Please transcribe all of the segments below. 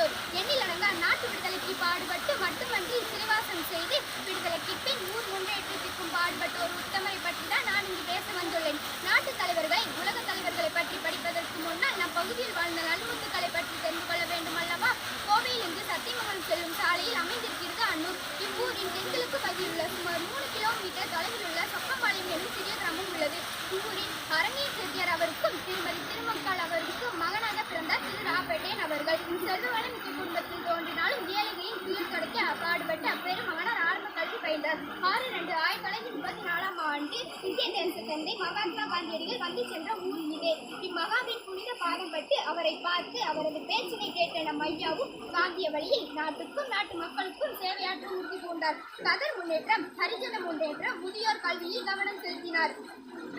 போல் எண்ணிலடங்கா நாட்டு விடுதலைக்கு பாடுபட்டு மட்டுமன்றி சிறைவாசம் செய்து விடுதலைக்கு பின் ஊர் முன்னேற்றத்திற்கும் பாடுபட்ட ஒரு உத்தமரை பற்றி தான் நான் இங்கு பேச வந்துள்ளேன். நாட்டு தலைவர்களை உலக தலைவர்களை பற்றி படிப்பதற்கு முன்னால் நம் பகுதியில் வாழ்ந்த நல்முத்துக்களை பற்றி தெரிந்து கொள்ள வேண்டும் அல்லவா? கோவையில் இருந்து சத்தியமங்கலம் செல்லும் சாலையில் அமைந்திருக்கிறது அன்னூர். இவ்வூரின் தென்கிழக்கு பகுதியில் உள்ள சுமார் 3 கிலோமீட்டர் தொலைவில் உள்ள சொப்பம்பாளையம் எனும் சிறிய கிராமம் உள்ளது. இவ்வூரில் அரண்ய செட்டியார் அவருக்கும் திருமதி திருமக்காள் அவருக்கும் மகனாக பிறந்தார் திரு ராபேட்டையன் அவர்கள். செல்வவளம் மிக்க குடும்பத்தில் தோன்றினாலும் ஏழைகளின் துயர் தொடக்க பாடுபட்டு அப்பெருமகனார் ஆரம்ப கல்வி பயின்றார். 6/2/1934 இந்திய தேச தந்தை மகாத்மா காந்தியடிகள் வந்து சென்ற ஊர் இது. இம்மகாவின் புனித பாதம் பட்டு அவரை பார்த்து அவரது பேச்சினை கேட்ட நம் ஐயாவும் காந்திய வழியில் நாட்டுக்கும் நாட்டு மக்களுக்கும் சேவையாற்ற உறுதி பூண்டார். கதர் முன்னேற்றம், ஹரிஜன முன்னேற்றம், முதியோர் கல்வியில் கவனம் செலுத்தினார்.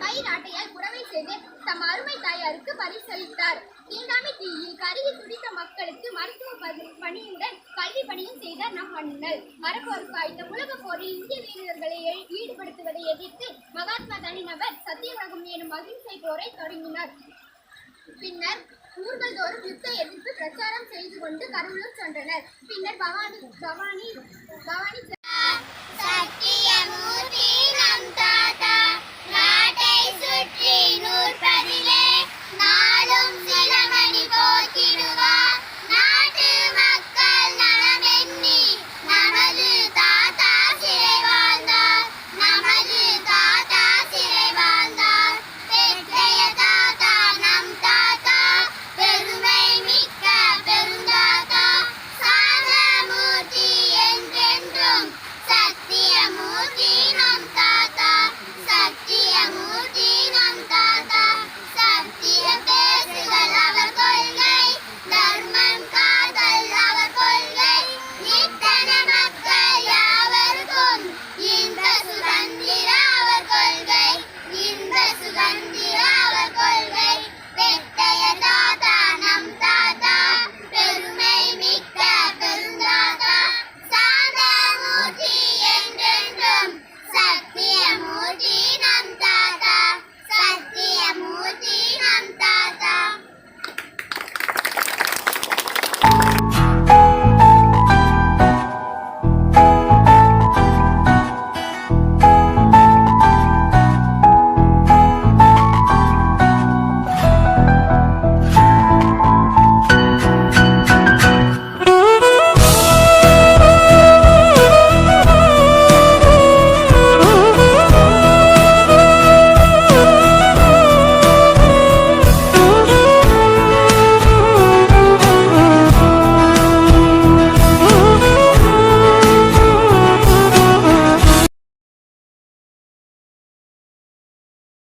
கைராட்டையால் புடவை செய்து தம் அருமை தாயாருக்கு பரிசளித்தார். தீண்டாமை தீயில் கருகி துடித்த மக்களுக்கு மருத்துவ பணியுடன் கல்வி பணியும் செய்தார் நம் அண்ணல். மரபோருக்கு ஆயுத உலக போரில் இந்திய வீரர்களை ஈடுபடுத்துவதை எதிர்த்து மகாத்மா தனிநபர் சத்தியகிரகம் எனும் அகிம்சை போரை தொடங்கினார். பின்னர் ஊர்கள் தோறும் யுத்த எதிர்ப்பு பிரச்சாரம் செய்து கொண்டு கடலூர் சென்றனர். பின்னர் பவானி